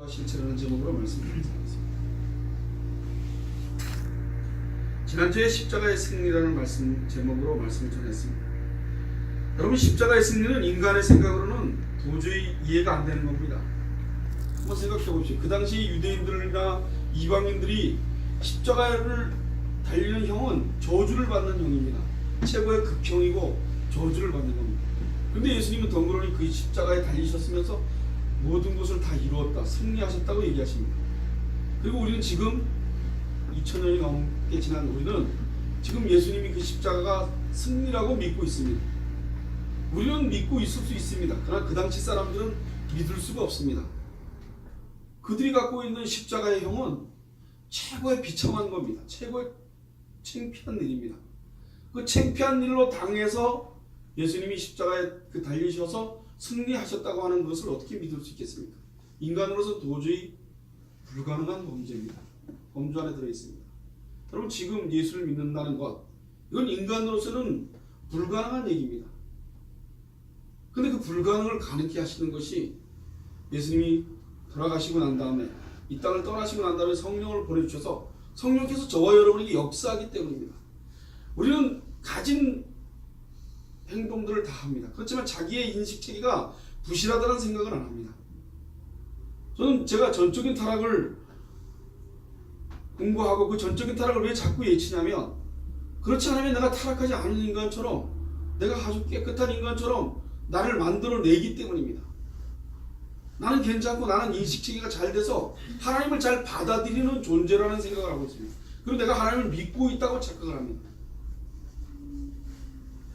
실체라는 제목으로 말씀드리겠습니다. 지난주에 십자가의 승리라는 제목으로 말씀을 전했습니다. 여러분, 십자가의 승리는 인간의 생각으로는 도저히 이해가 안 되는 겁니다. 한번 생각해 보십시오. 그 당시 유대인들이나 이방인들이 십자가를 달리는 형은 저주를 받는 형입니다. 최고의 극형이고 저주를 받는 겁니다. 그런데 예수님은 덩그러니 그 십자가에 달리셨으면서 모든 것을 다 이루었다, 승리하셨다고 얘기하십니다. 그리고 우리는 지금 2000년이 넘게 지난 우리는 지금 예수님이 그 십자가가 승리라고 믿고 있습니다. 우리는 믿고 있을 수 있습니다. 그러나 그 당시 사람들은 믿을 수가 없습니다. 그들이 갖고 있는 십자가의 형은 최고의 비참한 겁니다. 최고의 창피한 일입니다. 그 창피한 일로 당해서 예수님이 십자가에 달리셔서 승리하셨다고 하는 것을 어떻게 믿을 수 있겠습니까? 인간으로서 도저히 불가능한 범죄입니다. 범주 안에 들어있습니다. 여러분, 지금 예수를 믿는다는 것, 이건 인간으로서는 불가능한 얘기입니다. 근데 그 불가능을 가능케 하시는 것이 예수님이 돌아가시고 난 다음에, 이 땅을 떠나시고 난 다음에 성령을 보내주셔서 성령께서 저와 여러분에게 역사하기 때문입니다. 우리는 가진 행동들을 다 합니다. 그렇지만 자기의 인식체계가 부실하다는 생각을 안 합니다. 저는 제가 전적인 타락을 공부하고 그 전적인 타락을 왜 자꾸 예치냐면, 그렇지 않으면 내가 타락하지 않은 인간처럼, 내가 아주 깨끗한 인간처럼 나를 만들어내기 때문입니다. 나는 괜찮고 나는 인식체계가 잘 돼서 하나님을 잘 받아들이는 존재라는 생각을 하고 있습니다. 그리고 내가 하나님을 믿고 있다고 착각을 합니다.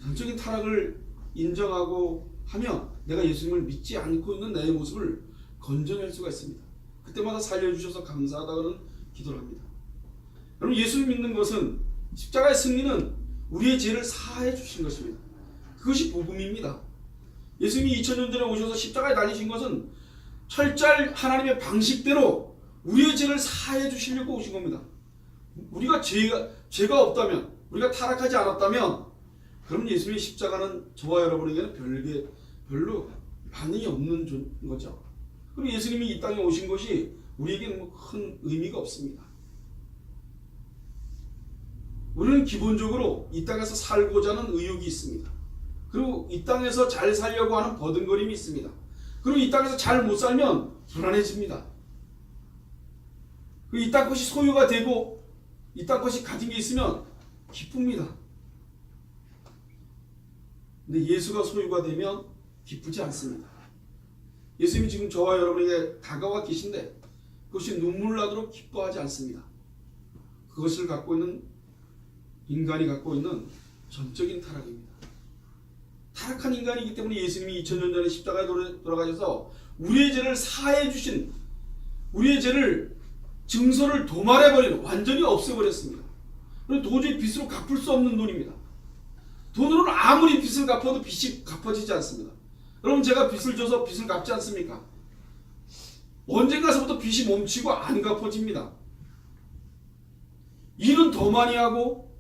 전적인 타락을 인정하고 하면 내가 예수님을 믿지 않고 있는 내 모습을 건져낼 수가 있습니다. 그때마다 살려주셔서 감사하다는 기도를 합니다. 여러분, 예수를 믿는 것은, 십자가의 승리는 우리의 죄를 사해 주신 것입니다. 그것이 복음입니다. 예수님이 2000년 전에 오셔서 십자가에 달리신 것은 철저히 하나님의 방식대로 우리의 죄를 사해 주시려고 오신 겁니다. 우리가 죄가 없다면, 우리가 타락하지 않았다면, 그럼 예수님의 십자가는 저와 여러분에게는 별로 반응이 없는 거죠. 그리고 예수님이 이 땅에 오신 것이 우리에게는 큰 의미가 없습니다. 우리는 기본적으로 이 땅에서 살고자 하는 의욕이 있습니다. 그리고 이 땅에서 잘 살려고 하는 버둥거림이 있습니다. 그리고 이 땅에서 잘 못 살면 불안해집니다. 이 땅 것이 소유가 되고 이 땅 것이 가진 게 있으면 기쁩니다. 근데 예수가 소유가 되면 기쁘지 않습니다. 예수님이 지금 저와 여러분에게 다가와 계신데 그것이 눈물 나도록 기뻐하지 않습니다. 그것을 갖고 있는 인간이 갖고 있는 전적인 타락입니다. 타락한 인간이기 때문에 예수님이 2000년 전에 십자가에 돌아가셔서 우리의 죄를 사해 주신, 우리의 죄를 증서를 도말해버리는, 완전히 없애버렸습니다. 도저히 빚으로 갚을 수 없는 돈입니다. 돈으로는 아무리 빚을 갚아도 빚이 갚아지지 않습니다. 여러분, 제가 빚을 줘서 빚을 갚지 않습니까? 언젠가서부터 빚이 멈추고 안 갚아집니다. 일은 더 많이 하고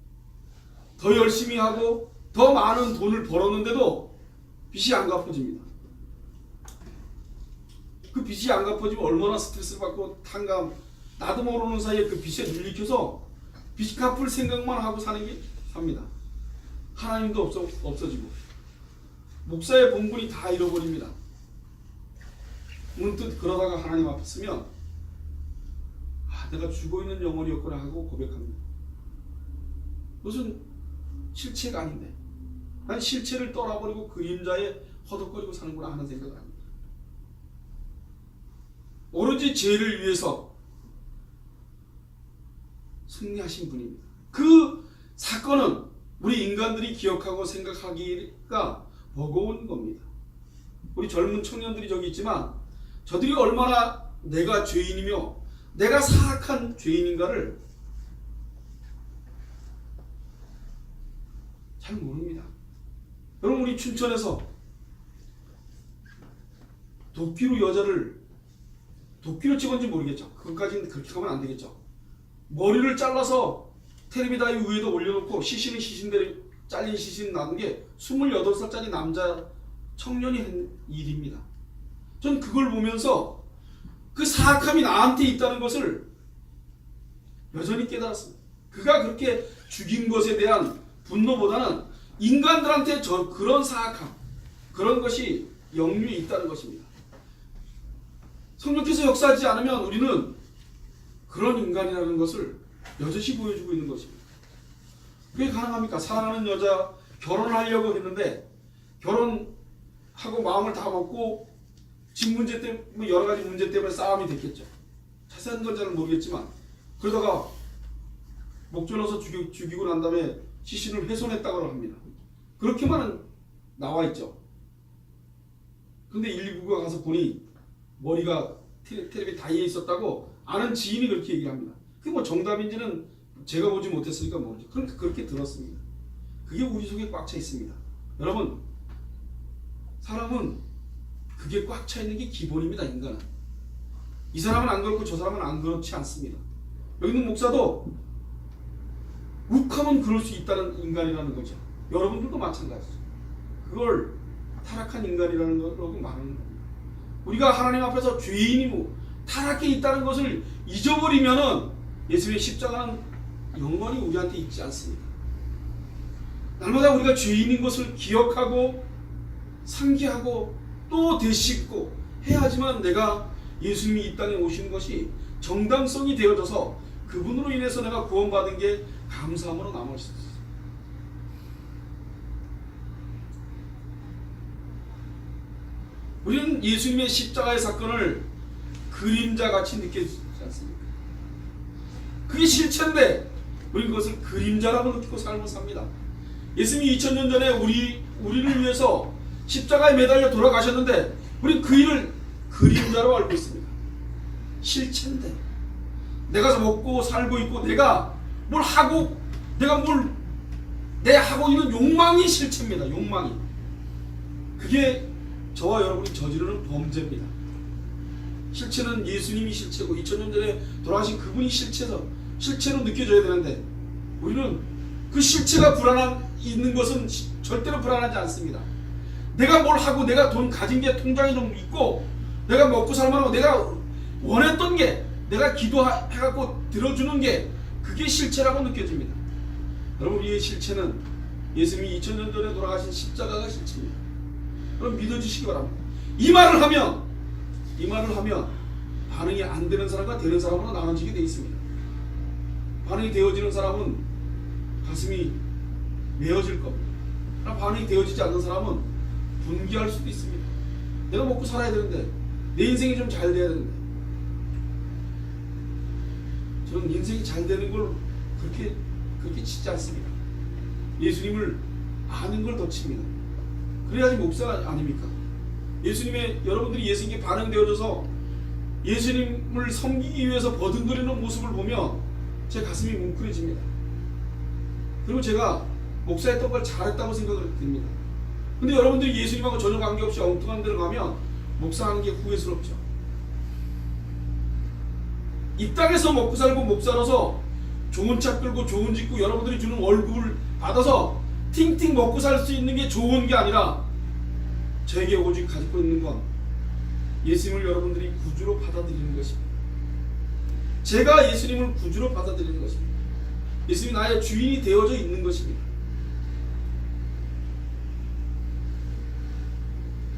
더 열심히 하고 더 많은 돈을 벌었는데도 빚이 안 갚아집니다. 그 빚이 안 갚아지면 얼마나 스트레스를 받고 탕감, 나도 모르는 사이에 그 빚에 눌리켜서 빚 갚을 생각만 하고 사는 게 삽니다. 하나님도 없어지고 목사의 본분이 다 잃어버립니다. 문득 그러다가 하나님 앞에 서면 내가 죽어있는 영혼이었구나 하고 고백합니다. 그것은 실체가 아닌데 난 실체를 떠나버리고 그림자에 허덕거리고 사는구나 하는 생각을 합니다. 오로지 죄를 위해서 승리하신 분입니다. 그 사건은 우리 인간들이 기억하고 생각하기가 버거운 겁니다. 우리 젊은 청년들이 저기 있지만 저들이 얼마나 내가 죄인이며 내가 사악한 죄인인가를 잘 모릅니다. 여러분, 우리 춘천에서 도끼로 여자를, 도끼로 찍었는지 모르겠죠. 그것까지는 그렇게 하면 안 되겠죠. 머리를 잘라서 텔레비다이 위에다 올려놓고 시신은 시신대로 잘린 시신 나는 게 28살짜리 남자 청년이 한 일입니다. 전 그걸 보면서 그 사악함이 나한테 있다는 것을 여전히 깨달았습니다. 그가 그렇게 죽인 것에 대한 분노보다는 인간들한테 그런 사악함, 그런 것이 역류에 있다는 것입니다. 성령께서 역사하지 않으면 우리는 그런 인간이라는 것을 여전히 보여주고 있는 것입니다. 그게 가능합니까? 사랑하는 여자 결혼하려고 했는데 결혼하고 마음을 다 먹고 집 문제 때문에 여러 가지 문제 때문에 싸움이 됐겠죠. 자세한 건 잘 모르겠지만 그러다가 목전어서 죽이고 난 다음에 시신을 훼손했다고 합니다. 그렇게만 나와 있죠. 근데 119가 가서 보니 머리가 텔레비 다이에 있었다고 아는 지인이 그렇게 얘기합니다. 그게 뭐 정답인지는 제가 보지 못했으니까 모르죠. 그러니까 그렇게 들었습니다. 그게 우리 속에 꽉 차 있습니다. 여러분, 사람은 그게 꽉 차 있는 게 기본입니다. 인간은. 이 사람은 안 그렇고 저 사람은 안 그렇지 않습니다. 여기 있는 목사도 욱하면 그럴 수 있다는 인간이라는 거죠. 여러분들도 마찬가지죠. 그걸 타락한 인간이라는 거라고 말하는 겁니다. 우리가 하나님 앞에서 죄인이고 타락해 있다는 것을 잊어버리면은 예수님의 십자가는 영원히 우리한테 있지 않습니다. 날마다 우리가 죄인인 것을 기억하고 상기하고 또 되씹고 해야지만 내가 예수님이 이 땅에 오신 것이 정당성이 되어져서 그분으로 인해서 내가 구원받은 게 감사함으로 남을 수 있어요. 우리는 예수님의 십자가의 사건을 그림자같이 느껴지지 않습니까? 그게 실체인데 우리는 그것을 그림자라고 느끼고 삶을 삽니다. 예수님이 2000년 전에 우리를 위해서 십자가에 매달려 돌아가셨는데 우리는 그 일을 그림자로 알고 있습니다. 실체인데 내가 먹고 살고 있고 내가 뭘 하고 내 하고 있는 욕망이 실체입니다. 욕망이. 그게 저와 여러분이 저지르는 범죄입니다. 실체는 예수님이 실체고 2000년 전에 돌아가신 그분이 실체로 느껴져야 되는데 우리는 그 실체가 있는 것은 절대로 불안하지 않습니다. 내가 뭘 하고 내가 돈 가진 게 통장에 좀 있고 내가 먹고 살만하고 내가 원했던 게 내가 기도해갖고 들어주는 게 그게 실체라고 느껴집니다. 여러분, 우리의 실체는 예수님이 2000년 전에 돌아가신 십자가가 실체입니다. 그럼 믿어주시기 바랍니다. 이 말을 하면 반응이 안 되는 사람과 되는 사람으로 나눠지게 되어 있습니다. 반응이 되어지는 사람은 가슴이 메어질 겁니다. 반응이 되어지지 않는 사람은 분개할 수도 있습니다. 내가 먹고 살아야 되는데 내 인생이 좀 잘 돼야 되는데 저는 인생이 잘 되는 걸 그렇게 치지 않습니다. 예수님을 아는 걸 더 칩니다. 그래야지 목사가 아닙니까? 여러분들이 예수님께 반응되어져서 예수님을 섬기기 위해서 버둥거리는 모습을 보면 제 가슴이 뭉클해집니다. 그리고 제가 목사했던 걸 잘했다고 생각을 듭니다. 근데 여러분들이 예수님하고 전혀 관계없이 엉뚱한 데로 가면 목사하는 게 후회스럽죠. 이 땅에서 먹고 살고 목사로서 좋은 차 끌고 좋은 집 짓고 여러분들이 주는 월급을 받아서 팅팅 먹고 살 수 있는 게 좋은 게 아니라 저에게 오직 가지고 있는 건 예수님을 여러분들이 구주로 받아들이는 것입니다. 제가 예수님을 구주로 받아들이는 것입니다. 예수님이 나의 주인이 되어져 있는 것입니다.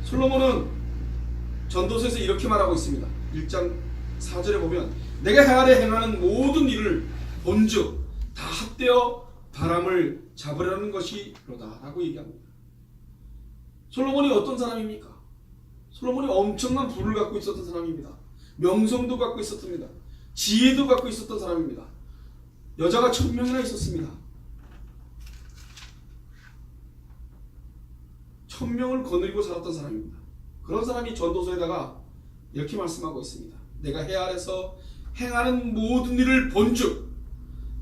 솔로몬은 전도서에서 이렇게 말하고 있습니다. 1장 4절에 보면 내가 해 아래 행하는 모든 일을 본즉 다 합되어 바람을 잡으려는 것이로다 라고 얘기합니다. 솔로몬이 어떤 사람입니까? 솔로몬이 엄청난 부를 갖고 있었던 사람입니다. 명성도 갖고 있었습니다. 지혜도 갖고 있었던 사람입니다. 여자가 1000명이나 있었습니다. 1000명을 거느리고 살았던 사람입니다. 그런 사람이 전도서에다가 이렇게 말씀하고 있습니다. 내가 해 아래서 행하는 모든 일을 본즉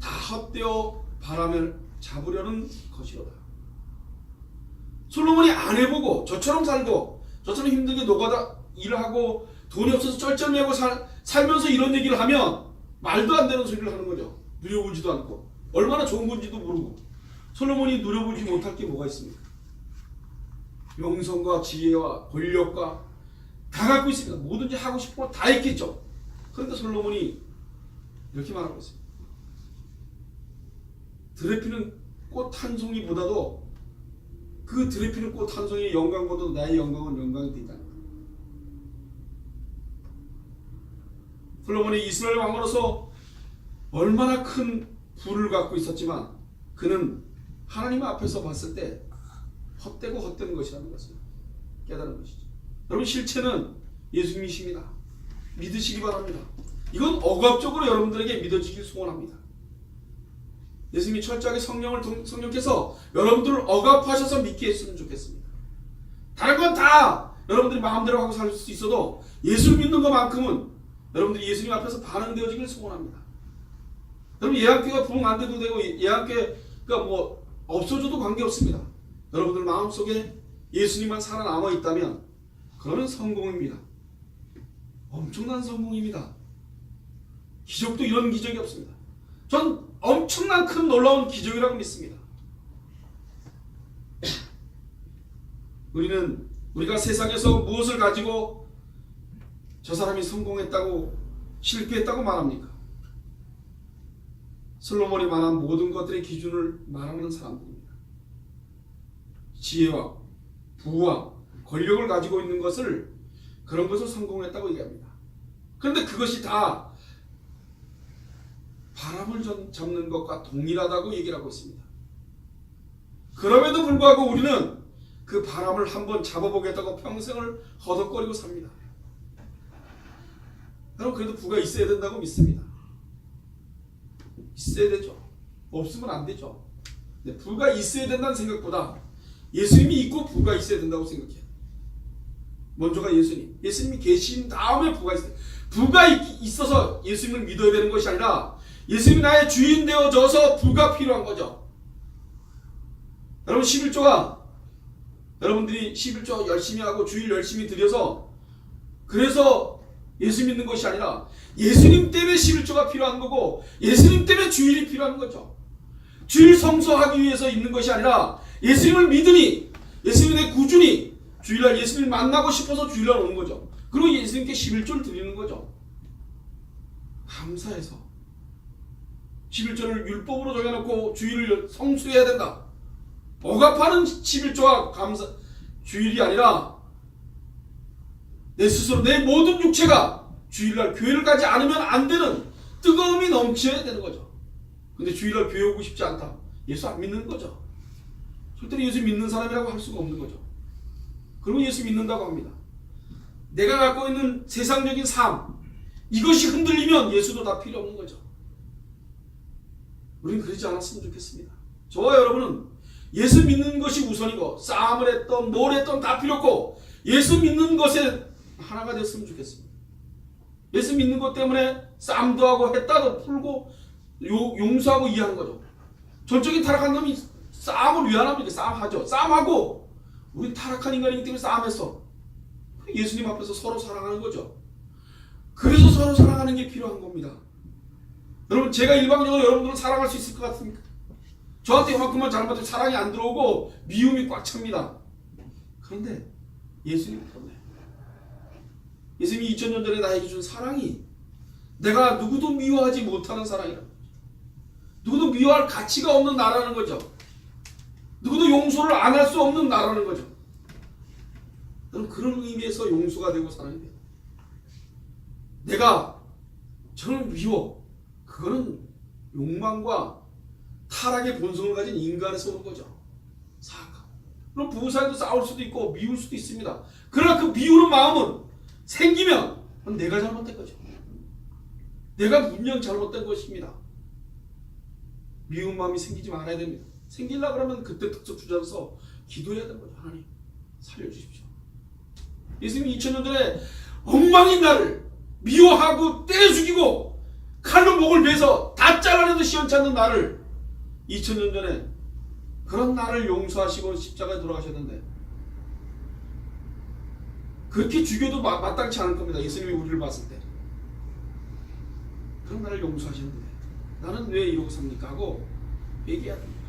다 헛되어 바람을 잡으려는 것이로다. 솔로몬이 안 해보고 저처럼 살고 저처럼 힘들게 노가다 일을 하고 돈이 없어서 쩔쩔매고 살면서 이런 얘기를 하면 말도 안 되는 소리를 하는 거죠. 누려보지도 않고 얼마나 좋은 건지도 모르고. 솔로몬이 누려보지 못할 게 뭐가 있습니까? 명성과 지혜와 권력과 다 갖고 있습니다. 뭐든지 하고 싶은 거 다 했겠죠. 그런데 솔로몬이 이렇게 말하고 있습니다. 들에 피는 꽃 한 송이보다도 그 들에 피는 꽃 한 송이의 영광보다도 나의 영광은 영광이 되지 않다. 솔로몬이 이스라엘 왕으로서 얼마나 큰 부를 갖고 있었지만 그는 하나님 앞에서 봤을 때 헛되고 헛된 것이라는 것을 깨달은 것이죠. 여러분, 실체는 예수님이십니다. 믿으시기 바랍니다. 이건 억압적으로 여러분들에게 믿어지길 소원합니다. 예수님이 철저하게 성령께서 여러분들을 억압하셔서 믿게 했으면 좋겠습니다. 다른 건 다 여러분들이 마음대로 하고 살 수 있어도 예수를 믿는 것만큼은 여러분들이 예수님 앞에서 반응되어지길 소원합니다. 여러분, 예약교회가 부흥 안 돼도 되고 예약교회가 뭐 없어져도 관계없습니다. 여러분들 마음속에 예수님만 살아남아 있다면 그러면 성공입니다. 엄청난 성공입니다. 기적도 이런 기적이 없습니다. 전 엄청난 큰 놀라운 기적이라고 믿습니다. 우리가 세상에서 무엇을 가지고 저 사람이 성공했다고 실패했다고 말합니까? 솔로몬이 말한 모든 것들의 기준을 말하는 사람들입니다. 지혜와 부와 권력을 가지고 있는 것을, 그런 것을 성공했다고 얘기합니다. 그런데 그것이 다 바람을 잡는 것과 동일하다고 얘기를 하고 있습니다. 그럼에도 불구하고 우리는 그 바람을 한번 잡아보겠다고 평생을 허덕거리고 삽니다. 여러분, 그래도 부가 있어야 된다고 믿습니다. 있어야 되죠. 없으면 안 되죠. 근데 부가 있어야 된다는 생각보다 예수님이 있고 부가 있어야 된다고 생각해요. 먼저가 예수님이 계신 다음에 부가 있어요. 부가 있어서 예수님을 믿어야 되는 것이 아니라 예수님이 나의 주인 되어져서 부가 필요한 거죠. 여러분, 11조가 여러분들이 11조 열심히 하고 주일 열심히 드려서 그래서 예수 믿는 것이 아니라 예수님 때문에 11조가 필요한 거고 예수님 때문에 주일이 필요한 거죠. 주일 성수하기 위해서 있는 것이 아니라 예수님을 믿으니, 예수님의 구주니 주일날 예수님을 만나고 싶어서 주일날 오는 거죠. 그리고 예수님께 11조를 드리는 거죠. 감사해서 11조를 율법으로 정해놓고 주일을 성수해야 된다. 억압하는 11조와 주일이 아니라 내 스스로 내 모든 육체가 주일날 교회를 가지 않으면 안 되는 뜨거움이 넘쳐야 되는 거죠. 근데 주일날 교회 오고 싶지 않다. 예수 안 믿는 거죠. 절대로 예수 믿는 사람이라고 할 수가 없는 거죠. 그리고 예수 믿는다고 합니다. 내가 갖고 있는 세상적인 삶, 이것이 흔들리면 예수도 다 필요 없는 거죠. 우리는 그러지 않았으면 좋겠습니다. 저와 여러분은 예수 믿는 것이 우선이고 싸움을 했던 뭘 했던 다 필요 없고 예수 믿는 것에 하나가 됐으면 좋겠습니다. 예수 믿는 것 때문에 싸움도 하고 했다도 풀고 용서하고 이해하는 거죠. 전적인 타락한 놈이 싸움을 왜 안 합니까? 싸움하죠. 싸움하고 우리 타락한 인간이기 때문에 싸움했어. 예수님 앞에서 서로 사랑하는 거죠. 그래서 서로 사랑하는 게 필요한 겁니다. 여러분, 제가 일방적으로 여러분들을 사랑할 수 있을 것 같습니까? 저한테 이만큼만 잘못하면 사랑이 안 들어오고 미움이 꽉 찹니다. 그런데 예수님 그런데 예수님이 2000년 전에 나에게 준 사랑이 내가 누구도 미워하지 못하는 사랑이라는 거죠. 누구도 미워할 가치가 없는 나라는 거죠. 누구도 용서를 안 할 수 없는 나라는 거죠. 그런 의미에서 용서가 되고 사랑이 돼요. 내가 저를 미워, 그거는 욕망과 타락의 본성을 가진 인간에서 오는 거죠. 사악함. 그럼 부부 사이도 싸울 수도 있고 미울 수도 있습니다. 그러나 그 미우는 마음은 생기면 내가 잘못된 거죠. 내가 분명 잘못된 것입니다. 미운 마음이 생기지 말아야 됩니다. 생기려고 그러면 그때 특수 주저서 기도해야 되는 거죠. 하나님 살려주십시오. 예수님이 2000년 전에 엉망인 나를 미워하고 때려 죽이고 칼로 목을 베서 다 잘라내도 시원찮는 나를 2000년 전에 그런 나를 용서하시고 십자가에 돌아가셨는데 그렇게 죽여도 마땅치 않을 겁니다. 예수님이 우리를 봤을 때 그런 나를 용서하셨는데 나는 왜 이러고 삽니까? 하고 얘기해야 됩니다.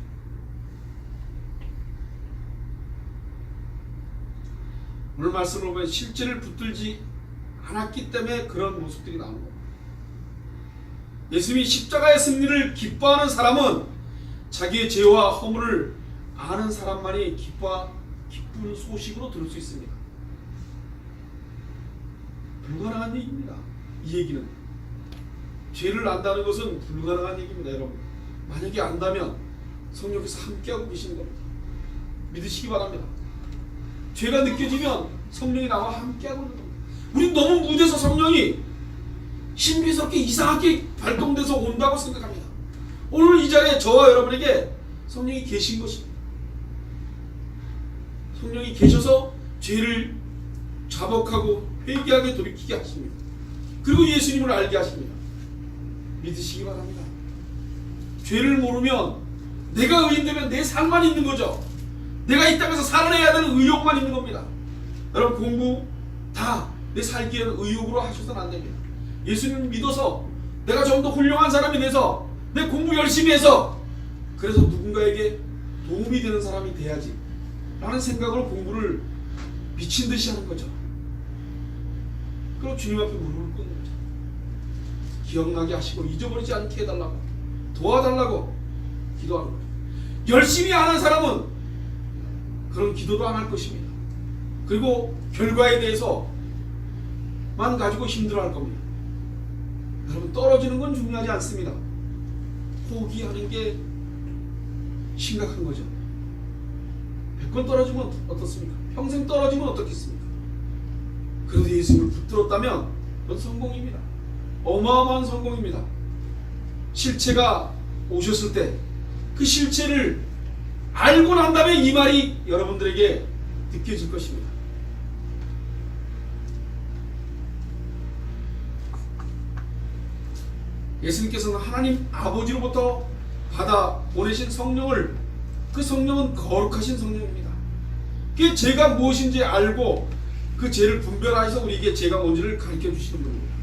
오늘 말씀을 보면 실제를 붙들지 않았기 때문에 그런 모습들이 나오는 겁니다. 예수님이 십자가의 승리를 기뻐하는 사람은 자기의 죄와 허물을 아는 사람만이 기쁜 소식으로 들을 수 있습니다. 불가능한 얘기입니다. 이 얘기는 죄를 안다는 것은 불가능한 얘기입니다. 여러분, 만약에 안다면 성령께서 함께하고 계시는 겁니다. 믿으시기 바랍니다. 죄가 느껴지면 성령이 나와 함께하고 있는 겁니다. 우린 너무 무뎌서 성령이 신비스럽게 이상하게 발동돼서 온다고 생각합니다. 오늘 이 자리에 저와 여러분에게 성령이 계신 것입니다. 성령이 계셔서 죄를 자복하고 회개하게 돌이키게 하십니다. 그리고 예수님을 알게 하십니다. 믿으시기 바랍니다. 죄를 모르면 내가 의인되면 내 삶만 있는 거죠. 내가 이 땅에서 살아내야 되는 의욕만 있는 겁니다. 여러분, 공부 다 내 살기에는 의욕으로 하셔서는 안 됩니다. 예수님을 믿어서 내가 좀 더 훌륭한 사람이 돼서 내 공부 열심히 해서 그래서 누군가에게 도움이 되는 사람이 돼야지 라는 생각으로 공부를 미친 듯이 하는 거죠. 그리고 주님 앞에 무릎을 꿇는 거죠. 기억나게 하시고 잊어버리지 않게 해달라고, 도와달라고 기도하는 거죠. 열심히 안 한 사람은 그런 기도도 안 할 것입니다. 그리고 결과에 대해서만 가지고 힘들어할 겁니다. 여러분, 떨어지는 건 중요하지 않습니다. 포기하는 게 심각한 거죠. 100번 떨어지면 어떻습니까? 평생 떨어지면 어떻겠습니까? 그래도 예수님을 붙들었다면 그건 성공입니다. 어마어마한 성공입니다. 실체가 오셨을 때 그 실체를 알고 난 다음에 이 말이 여러분들에게 느껴질 것입니다. 예수님께서는 하나님 아버지로부터 받아 보내신 성령을, 그 성령은 거룩하신 성령입니다. 그게 죄가 무엇인지 알고 그 죄를 분별하셔서 우리에게 죄가 뭔지를 가르쳐 주시는 분입니다.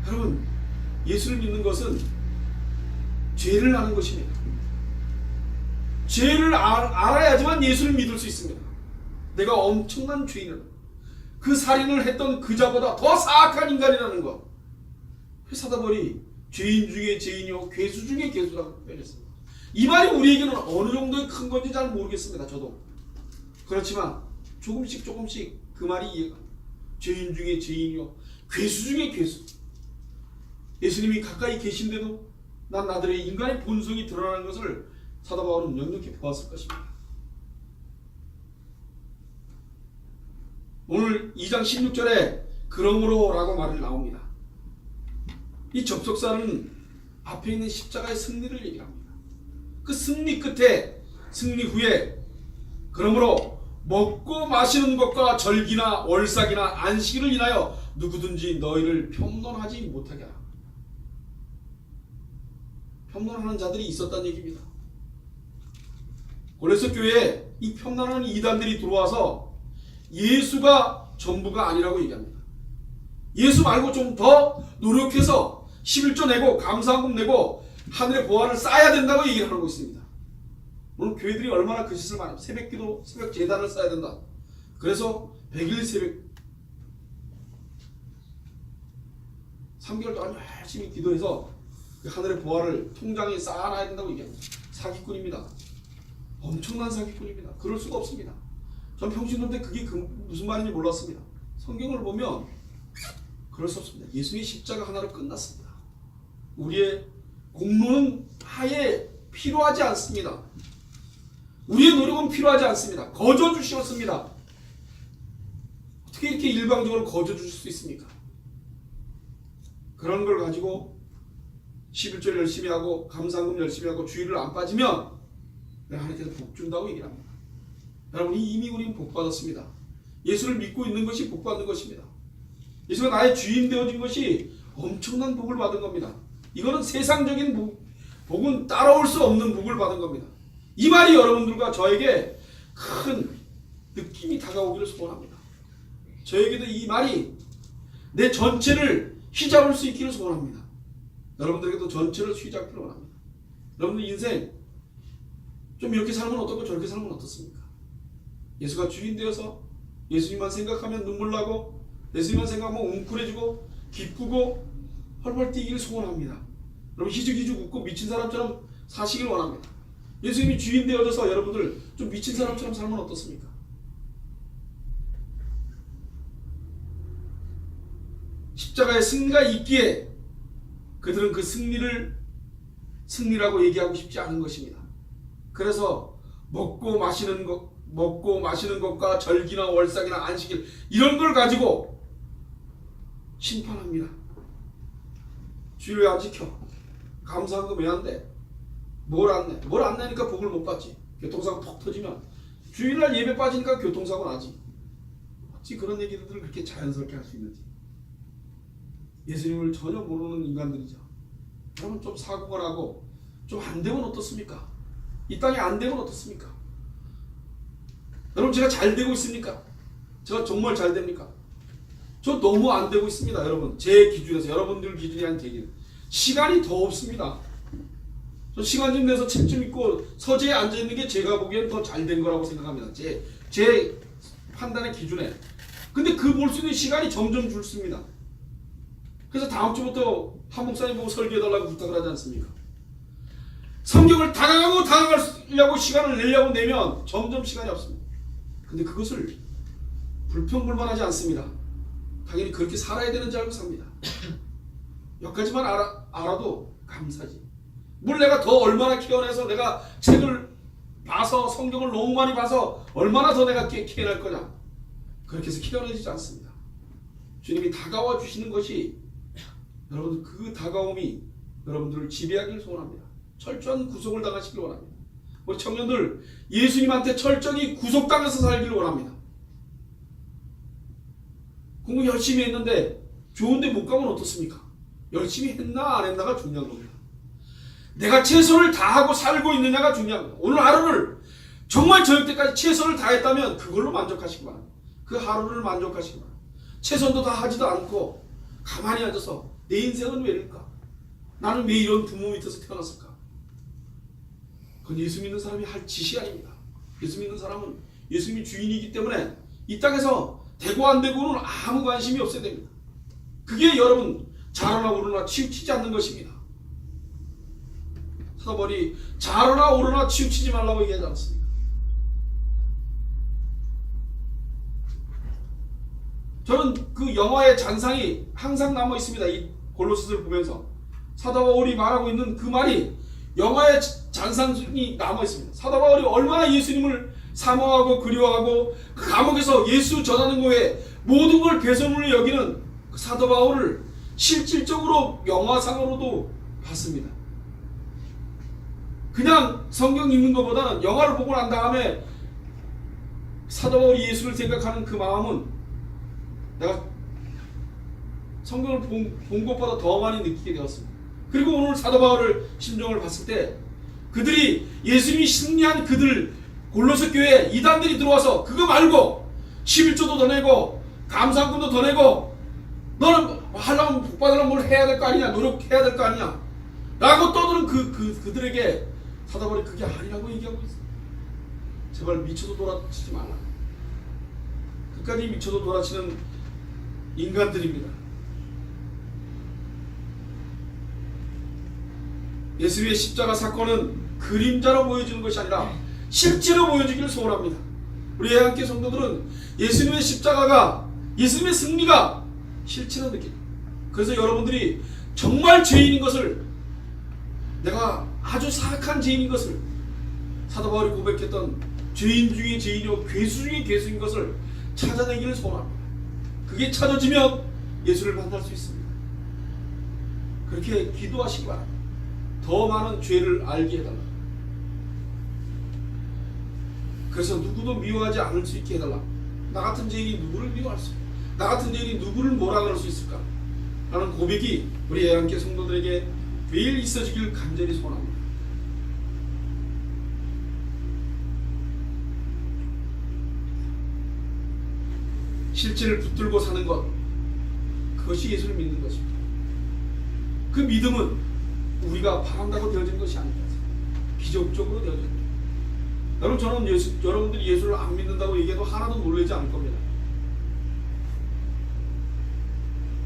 여러분, 예수를 믿는 것은 죄를 아는 것입니다. 죄를 알아야지만 예수를 믿을 수 있습니다. 내가 엄청난 죄인을, 그 살인을 했던 그자보다 더 사악한 인간이라는 것, 회사다버리 죄인 중에 죄인이요 괴수 중에 괴수라고 표현했습니다. 이 말이 우리에게는 어느 정도의 큰 건지 잘 모르겠습니다. 저도 그렇지만 조금씩 그 말이 이해가, 죄인 중에 죄인이요 괴수 중에 괴수. 예수님이 가까이 계신데도 난 나들의 인간의 본성이 드러나는 것을 사도 바울은 역력히 보았을 것입니다. 오늘 2장 16절에 그러므로 라고 말이 나옵니다. 이 접속사는 앞에 있는 십자가의 승리를 얘기합니다. 그 승리 끝에, 승리 후에 그러므로 먹고 마시는 것과 절기나 월삭이나 안식일을 인하여 누구든지 너희를 평론하지 못하게 하라. 평론하는 자들이 있었다는 얘기입니다. 고레스 교회에 이 평론하는 이단들이 들어와서 예수가 전부가 아니라고 얘기합니다. 예수 말고 좀 더 노력해서 11조 내고 감사금 내고 하늘의 보화를 쌓아야 된다고 얘기를 하고 있습니다. 오늘 교회들이 얼마나 그 짓을 많이, 새벽기도, 새벽 제단을 쌓아야 된다. 그래서 100일 새벽 3개월 동안 열심히 기도해서 그 하늘의 보화를 통장에 쌓아놔야 된다고 얘기합니다. 사기꾼입니다. 엄청난 사기꾼입니다. 그럴 수가 없습니다. 전 평신도 때 그게 무슨 말인지 몰랐습니다. 성경을 보면 그럴 수 없습니다. 예수님의 십자가 하나로 끝났습니다. 우리의 공로는 아예 필요하지 않습니다. 우리의 노력은 필요하지 않습니다. 거저 주셨습니다. 어떻게 이렇게 일방적으로 거저 주실 수 있습니까? 그런 걸 가지고 11절 열심히 하고 감사금 열심히 하고 주일을 안 빠지면 내가 하나님께서 복 준다고 얘기를 합니다. 여러분이 이미 우리는 복 받았습니다. 예수를 믿고 있는 것이 복 받는 것입니다. 예수가 나의 주인 되어진 것이 엄청난 복을 받은 겁니다. 이거는 세상적인 복은 따라올 수 없는 복을 받은 겁니다. 이 말이 여러분들과 저에게 큰 느낌이 다가오기를 소원합니다. 저에게도 이 말이 내 전체를 휘잡을 수 있기를 소원합니다. 여러분들에게도 전체를 휘잡기를 원합니다. 여러분들 인생 좀 이렇게 살면 어떻고 저렇게 살면 어떻습니까? 예수가 주인 되어서 예수님만 생각하면 눈물 나고 예수님만 생각하면 웅크려지고 기쁘고 활발 뛰기를 소원합니다. 여러분 희죽희죽 웃고 미친 사람처럼 사시길 원합니다. 예수님이 주인 되어져서 여러분들 좀 미친 사람처럼 살면 어떻습니까? 십자가의 승리가 있기에 그들은 그 승리라고 얘기하고 싶지 않은 것입니다. 그래서 먹고 마시는 것과 절기나 월삭이나 안식일 이런 걸 가지고 심판합니다. 주일 왜 안 지켜? 감사한금 왜 안 돼? 뭘 안 내? 뭘 안 내니까 복을 못 받지. 교통사고 퍽 터지면 주일날 예배 빠지니까 교통사고 나지. 어찌 그런 얘기들을 그렇게 자연스럽게 할 수 있는지. 예수님을 전혀 모르는 인간들이죠. 그러면 좀 사고가 나고 좀 안 되면 어떻습니까? 이 땅에 안 되면 어떻습니까? 여러분 제가 잘 되고 있습니까? 제가 정말 잘 됩니까? 저 너무 안 되고 있습니다. 여러분 제 기준에서 여러분들 기준이 아닌 제 기준. 시간이 더 없습니다. 저 시간 좀 내서 책 좀 읽고 서재에 앉아있는 게 제가 보기엔 더 잘 된 거라고 생각합니다. 제 판단의 기준에. 근데 그 볼 수 있는 시간이 점점 줄습니다. 그래서 다음 주부터 한 목사님 보고 설교해달라고 부탁을 하지 않습니까? 성경을 다가가려고 시간을 내려고 내면 점점 시간이 없습니다. 근데 그것을 불평불만하지 않습니다. 당연히 그렇게 살아야 되는 줄 알고 삽니다. 여기까지만 알아도 감사지. 뭘 내가 더 얼마나 케어내서 내가 책을 봐서 성경을 너무 많이 봐서 얼마나 더 내가 케어낼 거냐. 그렇게 해서 케어내지지 않습니다. 주님이 다가와 주시는 것이 여러분들 그 다가옴이 여러분들을 지배하기를 소원합니다. 철저한 구속을 당하시길 원합니다. 우리 청년들 예수님한테 철저히 구속당해서 살기를 원합니다. 공부 열심히 했는데 좋은데 못 가면 어떻습니까? 열심히 했나 안 했나가 중요한 겁니다. 내가 최선을 다하고 살고 있느냐가 중요한 겁니다. 오늘 하루를 정말 저녁 때까지 최선을 다했다면 그걸로 만족하시기 바랍니다. 그 하루를 만족하시기 바랍니다. 최선도 다 하지도 않고 가만히 앉아서 내 인생은 왜 이럴까? 나는 왜 이런 부모 밑에서 태어났을까? 그건 예수 믿는 사람이 할 짓이 아닙니다. 예수 믿는 사람은 예수님이 주인이기 때문에 이 땅에서 되고 안 되고는 아무 관심이 없어야 됩니다. 그게 여러분 잘하나 오르나 치우치지 않는 것입니다. 사도바울이 잘하나 오르나 치우치지 말라고 얘기하지 않습니까? 저는 그 영화의 잔상이 항상 남아 있습니다. 이 골로새서를 보면서 사도 바울이 말하고 있는 그 말이 영화의 잔상이 남아 있습니다. 사도 바울이 얼마나 예수님을 사모하고 그리워하고 그 감옥에서 예수 전하는 거에 모든 걸 배설물로 여기는 그 사도 바울을 실질적으로 영화상으로도 봤습니다. 그냥 성경 읽는 것보다는 영화를 보고 난 다음에 사도 바울이 예수를 생각하는 그 마음은 내가 성경을 본 것보다 더 많이 느끼게 되었습니다. 그리고 오늘 사도 바울을 심정을 봤을 때 그들이 예수님이 승리한 그들 골로새 교회에 이단들이 들어와서 그거 말고 11조도 더 내고 감사금도 더 내고 너는 하려면 복 받으려면 뭘 해야 될 거 아니냐, 노력해야 될 거 아니냐 라고 떠드는 그들에게 사도 바울이 그게 아니라고 얘기하고 있어요. 제발 미쳐도 돌아치지 말라. 끝까지 미쳐도 돌아치는 인간들입니다. 예수의 십자가 사건은 그림자로 보여주는 것이 아니라 실제로 보여주기를 소원합니다. 우리 애한께 성도들은 예수님의 십자가가, 예수님의 승리가 실체로 느낍니다. 그래서 여러분들이 정말 죄인인 것을, 내가 아주 사악한 죄인인 것을, 사도 바울이 고백했던 죄인 중에 죄인이요 괴수 중에 괴수인 것을 찾아내기를 소원합니다. 그게 찾아지면 예수를 만날 수 있습니다. 그렇게 기도하시기 바랍니다. 더 많은 죄를 알게 해달라. 그래서 누구도 미워하지 않을 수 있게 해달라. 나 같은 죄인이 누구를 미워할 수 있을까? 나 같은 죄인이 누구를 몰아갈 수 있을까? 라는 고백이 우리 애한께 성도들에게 매일 있어지길 간절히 소원합니다. 실체를 붙들고 사는 것, 그것이 예수를 믿는 것입니다. 그 믿음은 우리가 바란다고 되어진 것이 아닙니다. 기적적으로 되어진 것입니다. 여러분, 저는 여러분들이 예수를 안 믿는다고 얘기해도 하나도 놀라지 않을 겁니다.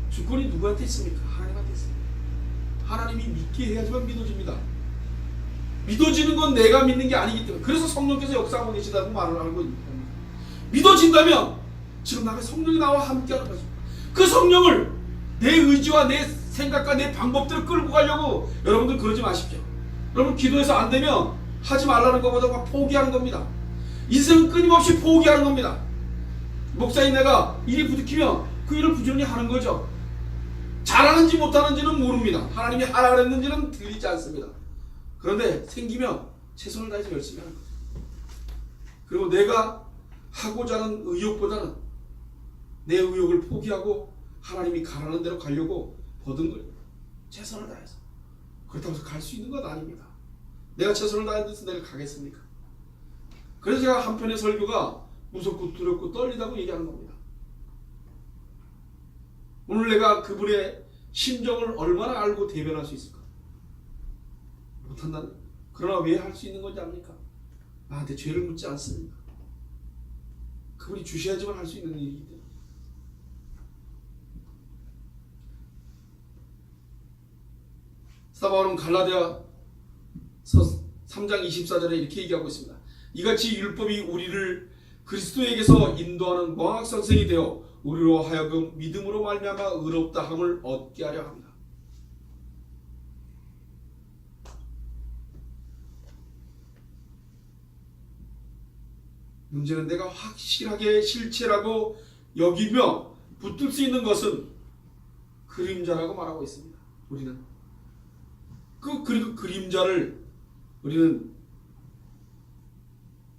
주권이 누구한테 있습니까? 하나님한테 있습니다. 하나님이 믿게 해야지만 믿어집니다. 믿어지는 건 내가 믿는 게 아니기 때문에. 그래서 성령께서 역사하고 계시다고 말을 하고 있는 겁니다. 믿어진다면 지금 나가 성령이 나와 함께하는 것입니다. 그 성령을 내 의지와 내 생각과 내 방법대로 끌고 가려고 여러분들 그러지 마십시오. 여러분 기도해서 안 되면 하지 말라는 것보다 포기하는 겁니다. 인생은 끊임없이 포기하는 겁니다. 목사인 내가 일이 부딪히면 그 일을 부지런히 하는 거죠. 잘하는지 못하는지는 모릅니다. 하나님이 하라 그랬는지는 들리지 않습니다. 그런데 생기면 최선을 다해서 열심히 하는 거죠. 그리고 내가 하고자 하는 의욕보다는 내 의욕을 포기하고 하나님이 가라는 대로 가려고 버든 최선을 다해서. 그렇다고 해서 갈 수 있는 건 아닙니다. 내가 최선을 다해서 내가 가겠습니까? 그래서 제가 한편의 설교가 무섭고 두렵고 떨리다고 얘기하는 겁니다. 오늘 내가 그분의 심정을 얼마나 알고 대변할 수 있을까? 못한다는. 그러나 왜 할 수 있는 건지 압니까? 나한테 죄를 묻지 않습니다. 그분이 주셔야지만 할 수 있는 일이기 때문에. 사도 바울은 갈라디아서 3장 24절에 이렇게 얘기하고 있습니다. 이같이 율법이 우리를 그리스도에게서 인도하는 몽학선생이 되어 우리로 하여금 믿음으로 말미암아 의롭다 함을 얻게 하려 합니다. 문제는 내가 확실하게 실체라고 여기며 붙들 수 있는 것은 그림자라고 말하고 있습니다. 우리는 그리고 그림자를 우리는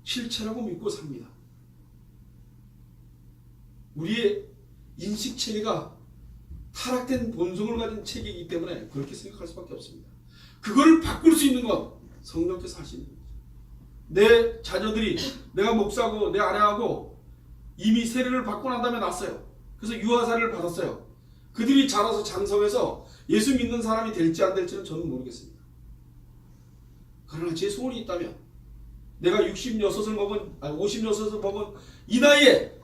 실체라고 믿고 삽니다. 우리의 인식체계가 타락된 본성을 가진 체계이기 때문에 그렇게 생각할 수밖에 없습니다. 그거를 바꿀 수 있는 건 성령께서 하시는 거죠. 내 자녀들이 내가 목사고 내 아내하고 이미 세례를 받고 난 다음에 났어요. 그래서 유아사를 받았어요. 그들이 자라서 장성해서 예수 믿는 사람이 될지 안 될지는 저는 모르겠습니다. 그러나 제 소원이 있다면 내가 56을 먹은 이 나이에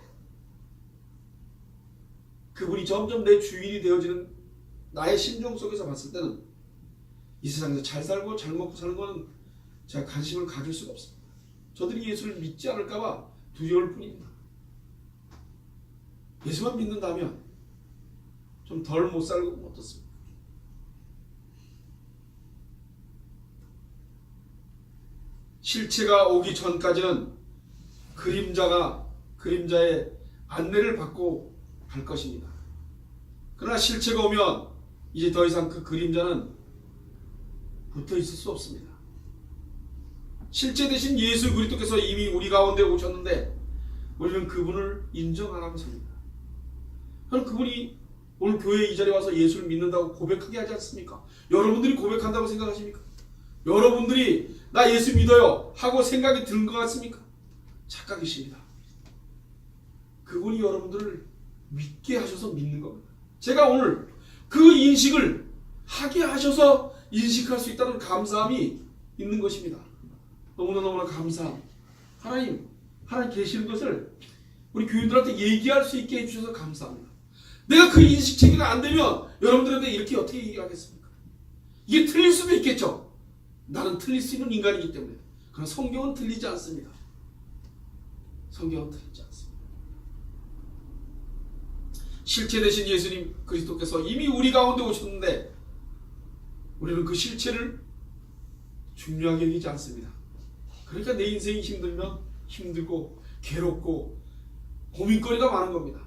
그분이 점점 내 주인이 되어지는 나의 심정 속에서 봤을 때는 이 세상에서 잘 살고 잘 먹고 사는 것은 제가 관심을 가질 수가 없습니다. 저들이 예수를 믿지 않을까봐 두려울 뿐입니다. 예수만 믿는다면 좀 덜 못 살고 어떻습니까? 실체가 오기 전까지는 그림자의 안내를 받고 갈 것입니다. 그러나 실체가 오면 이제 더 이상 그 그림자는 붙어 있을 수 없습니다. 실제 대신 예수 그리스도께서 이미 우리 가운데 오셨는데 우리는 그분을 인정 안 하고 삽니다. 그럼 그분이 오늘 교회 이 자리에 와서 예수를 믿는다고 고백하게 하지 않습니까? 여러분들이 고백한다고 생각하십니까? 여러분들이 나 예수 믿어요 하고 생각이 드는 것 같습니까? 착각이십니다. 그분이 여러분들을 믿게 하셔서 믿는 겁니다. 제가 오늘 그 인식을 하게 하셔서 인식할 수 있다는 감사함이 있는 것입니다. 너무나 감사함. 하나님 계시는 것을 우리 교인들한테 얘기할 수 있게 해주셔서 감사합니다. 내가 그 인식 체계가 안 되면 여러분들한테 이렇게 어떻게 얘기하겠습니까? 이게 틀릴 수도 있겠죠. 나는 틀릴 수 있는 인간이기 때문에. 그러나 성경은 틀리지 않습니다. 성경은 틀리지 않습니다. 실체 대신 예수님 그리스도께서 이미 우리 가운데 오셨는데 우리는 그 실체를 중요하게 여기지 않습니다. 그러니까 내 인생이 힘들면 힘들고 괴롭고 고민거리가 많은 겁니다.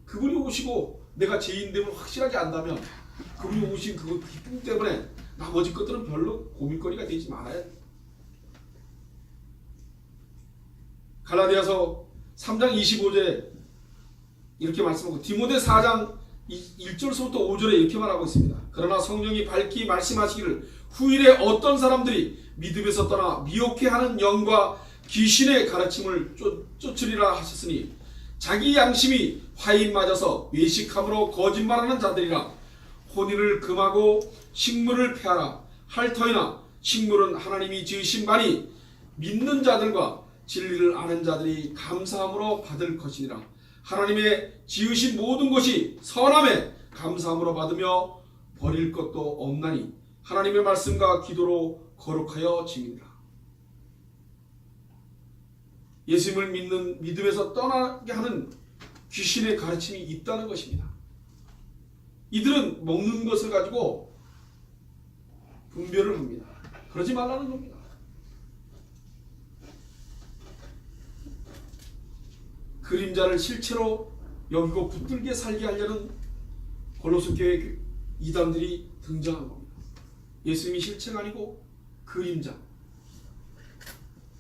그분이 오시고 내가 죄인됨을 확실하게 안다면 그분이 오신 그 기쁨 때문에 나머지 것들은 별로 고민거리가 되지 말아야 돼요. 갈라디아서 3장 25절에 이렇게 말씀하고 디모데 4장 1절서부터 5절에 이렇게 말하고 있습니다. 그러나 성령이 밝히 말씀하시기를 후일에 어떤 사람들이 믿음에서 떠나 미혹해하는 영과 귀신의 가르침을 쫓으리라 하셨으니 자기 양심이 화인 맞아서 외식함으로 거짓말하는 자들이라. 혼인을 금하고 식물을 폐하라. 할 터이나 식물은 하나님이 지으신 바니 믿는 자들과 진리를 아는 자들이 감사함으로 받을 것이니라. 하나님의 지으신 모든 것이 선함에 감사함으로 받으며 버릴 것도 없나니 하나님의 말씀과 기도로 거룩하여 지니라. 예수님을 믿는 믿음에서 떠나게 하는 귀신의 가르침이 있다는 것입니다. 이들은 먹는 것을 가지고 분별을 합니다. 그러지 말라는 겁니다. 그림자를 실체로 여기고 붙들게 살게 하려는 골로새 교회 이단들이 등장한 겁니다. 예수님이 실체가 아니고 그림자.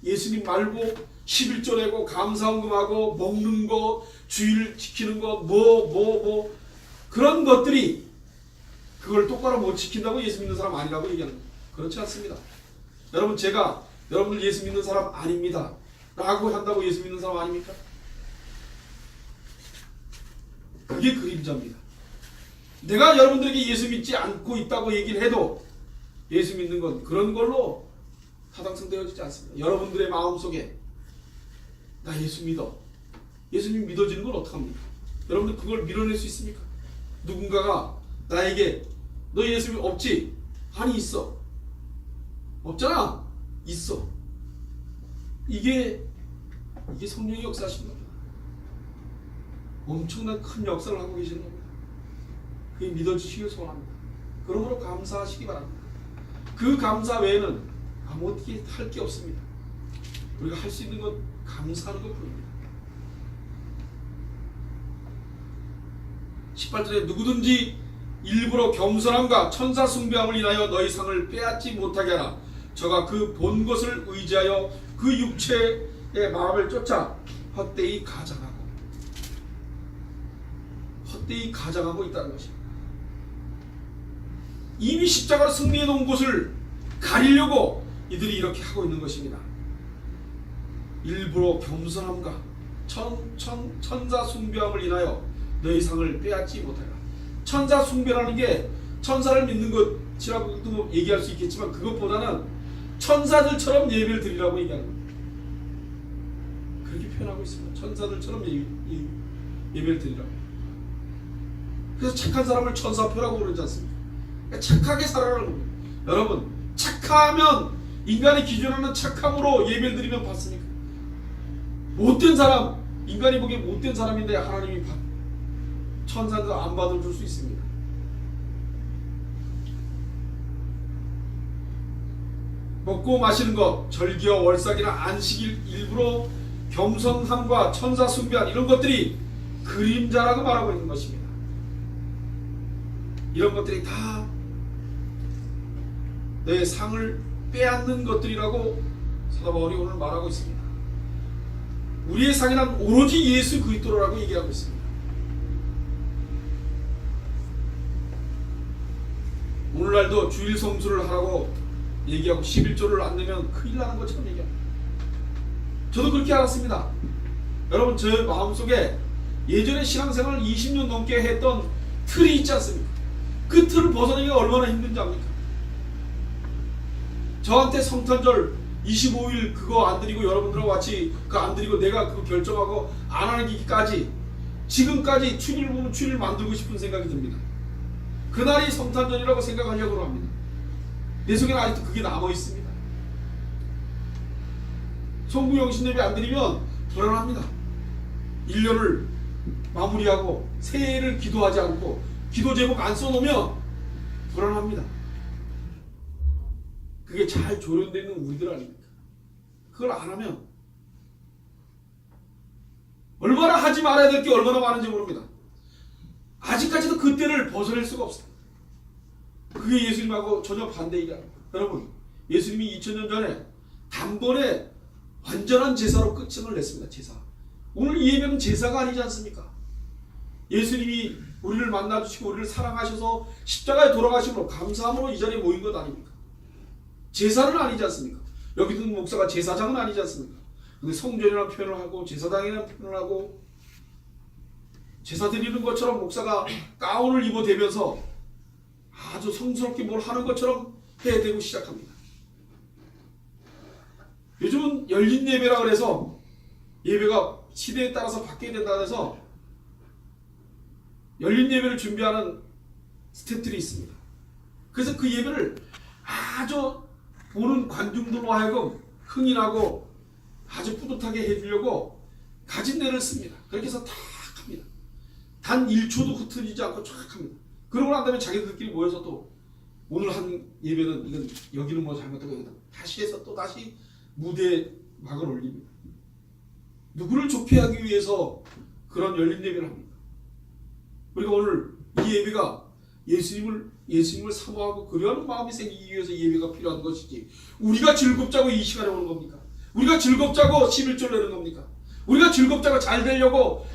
예수님 말고 11조 내고 감사헌금하고 먹는 거, 주의를 지키는 거, 그런 것들이 그걸 똑바로 못 지킨다고 예수 믿는 사람 아니라고 얘기하는 거예요. 그렇지 않습니다. 여러분, 제가 여러분들 예수 믿는 사람 아닙니다 라고 한다고 예수 믿는 사람 아닙니까? 그게 그림자입니다. 내가 여러분들에게 예수 믿지 않고 있다고 얘기를 해도 예수 믿는 건 그런 걸로 타당성되어지지 않습니다. 여러분들의 마음속에 나 예수 믿어. 예수님 믿어지는 건 어떡합니까? 여러분들 그걸 밀어낼 수 있습니까? 누군가가 나에게 너 예수 믿 없지? 아니 있어. 없잖아? 있어. 이게 성령의 역사신 겁니다. 엄청난 큰 역사를 하고 계시는 겁니다. 그게 믿어주시길 소원합니다. 그러므로 감사하시기 바랍니다. 그 감사 외에는 아무것도 할 게 없습니다. 우리가 할 수 있는 건 감사하는 것뿐입니다. 18절에 누구든지 일부러 겸손함과 천사 숭배함을 인하여 너희 상을 빼앗지 못하게 하라. 저가 그 본 것을 의지하여 그 육체의 마음을 쫓아 헛되이 가장하고 있다는 것입니다. 이미 십자가로 승리해 놓은 곳을 가리려고 이들이 이렇게 하고 있는 것입니다. 일부러 겸손함과 천사 숭배함을 인하여 너희 상을 빼앗지 못하라. 천사 숭배라는 게 천사를 믿는 것이라고도 얘기할 수 있겠지만 그것보다는 천사들처럼 예배를 드리라고 얘기하는 겁니다. 그렇게 표현하고 있습니다. 천사들처럼 예배를 드리라고. 그래서 착한 사람을 천사표라고 그러지 않습니까? 그러니까 착하게 살아라는 겁니다. 여러분, 착하면 인간의 기준하는 착함으로 예배를 드리면 받습니까? 못된 사람, 인간이 보기에 못된 사람인데 하나님이 천사도 안 받아줄 수 있습니다. 먹고 마시는 것, 절기와 월삭이나 안식일 일부러 겸손함과 천사 숭배한 이런 것들이 그림자라고 말하고 있는 것입니다. 이런 것들이 다 내 상을 빼앗는 것들이라고 사도 바울이 오늘 말하고 있습니다. 우리의 상이란 오로지 예수 그리스도라고 얘기하고 있습니다. 오늘날도 주일 성수를 하라고 얘기하고 11조를 안 내면 큰일 나는 것처럼 얘기합니다. 저도 그렇게 알았습니다. 여러분, 제 마음속에 예전에 신앙생활을 20년 넘게 했던 틀이 있지 않습니까? 그 틀을 벗어나기가 얼마나 힘든지 압니까? 저한테 성탄절 25일 그거 안 드리고 여러분들하고 같이 그거 안 드리고 내가 그거 결정하고 안 하는 기까지 지금까지 추리를 보면 추리를 만들고 싶은 생각이 듭니다. 그날이 성탄절이라고 생각하려고 합니다. 내 속에는 아직도 그게 남아있습니다. 성부영신 예배 안 드리면 불안합니다. 1년을 마무리하고 새해를 기도하지 않고 기도 제목 안 써놓으면 불안합니다. 그게 잘 조련되어 있는 우리들 아닙니까? 그걸 안 하면 얼마나 하지 말아야 될 게 얼마나 많은지 모릅니다. 아직까지도 그때를 벗어날 수가 없습니다. 그게 예수님하고 전혀 반대 얘기합니다. 여러분, 예수님이 2000년 전에 단번에 완전한 제사로 끝을 냈습니다. 제사. 오늘 이 예배는 제사가 아니지 않습니까? 예수님이 우리를 만나주시고 우리를 사랑하셔서 십자가에 돌아가심으로 감사함으로 이 자리에 모인 것 아닙니까? 제사는 아니지 않습니까? 여기 있는 목사가 제사장은 아니지 않습니까? 근데 성전이라는 표현을 하고 제사장이라는 표현을 하고 제사 드리는 것처럼 목사가 가운을 입어대면서 아주 성스럽게 뭘 하는 것처럼 해대고 시작합니다. 요즘은 열린 예배라 그래서 예배가 시대에 따라서 바뀌어야 된다 해서 열린 예배를 준비하는 스태프들이 있습니다. 그래서 그 예배를 아주 보는 관중들로 하여금 흥이 나고 아주 뿌듯하게 해주려고 가진 데를 씁니다. 그렇게 해서 탁 합니다. 단 1초도 흐트리지 않고 쫙 합니다. 그러고 난 다음에 자기들끼리 모여서 또 오늘 한 예배는 이건 여기는 뭐 잘못하고 여기다 다시 해서 또 다시 무대에 막을 올립니다. 누구를 좋게 하기 위해서 그런 열린 예배를 합니다. 우리가 오늘 이 예배가 예수님을 사모하고 그리워하는 마음이 생기기 위해서 예배가 필요한 것이지, 우리가 즐겁자고 이 시간에 오는 겁니까? 우리가 즐겁자고 11절 내는 겁니까? 우리가 즐겁자고 잘 되려고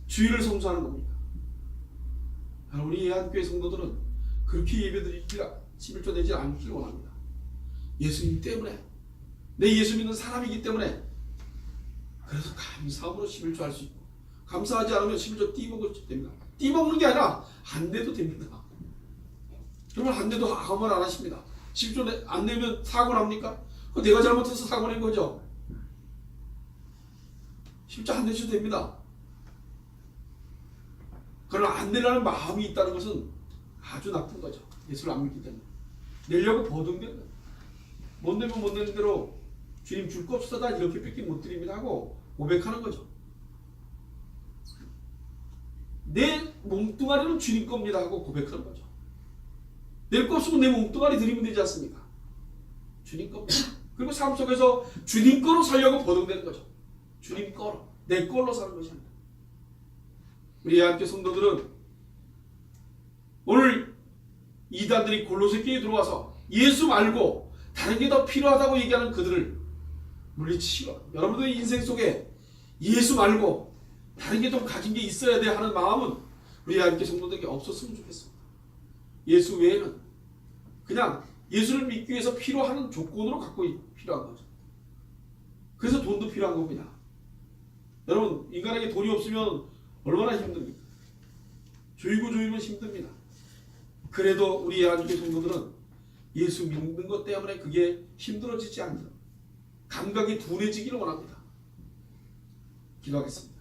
주일을 성수하는 겁니까? 우리 예한교회 성도들은 그렇게 예배드리기가 11조 되지 않기를 원합니다. 예수님 때문에, 내 예수 믿는 사람이기 때문에, 그래서 감사함으로 11조 할 수 있고, 감사하지 않으면 11조 띠먹을 수 됩니다. 띠먹는 게 아니라 안 돼도 됩니다. 그러면 안 돼도 아무 말 안 하십니다. 11조 안 내면 사고 납니까? 그거 내가 잘못해서 사고 낸 거죠. 11조 안 내셔도 됩니다. 그러나 안 내려는 마음이 있다는 것은 아주 나쁜 거죠. 예수를 안 믿기 때문에. 내려고 버둥대는 거예요. 못 내면 못 내는 대로 주님 줄 거 없어다 이렇게 뺏기 못 드립니다 하고 고백하는 거죠. 내 몸뚱아리는 주님 겁니다 하고 고백하는 거죠. 낼 거 없으면 내 몸뚱아리 드리면 되지 않습니까? 주님 겁니다. 그리고 삶 속에서 주님 거로 살려고 버둥대는 거죠. 주님 거로, 내 걸로 사는 것이 아니라. 우리 예한교회 성도들은 오늘 이단들이 골로새교회에 들어와서 예수 말고 다른 게 더 필요하다고 얘기하는 그들을 물리치시고, 여러분들의 인생 속에 예수 말고 다른 게 좀 가진 게 있어야 돼 하는 마음은 우리 예한교회 성도들에게 없었으면 좋겠습니다. 예수 외에는 그냥 예수를 믿기 위해서 필요한 조건으로 갖고 필요한 거죠. 그래서 돈도 필요한 겁니다. 여러분, 인간에게 돈이 없으면 얼마나 힘듭니까? 조이고 힘듭니다. 그래도 우리 예한교회 성도들은 예수 믿는 것 때문에 그게 힘들어지지 않도록 감각이 둔해지기를 원합니다. 기도하겠습니다.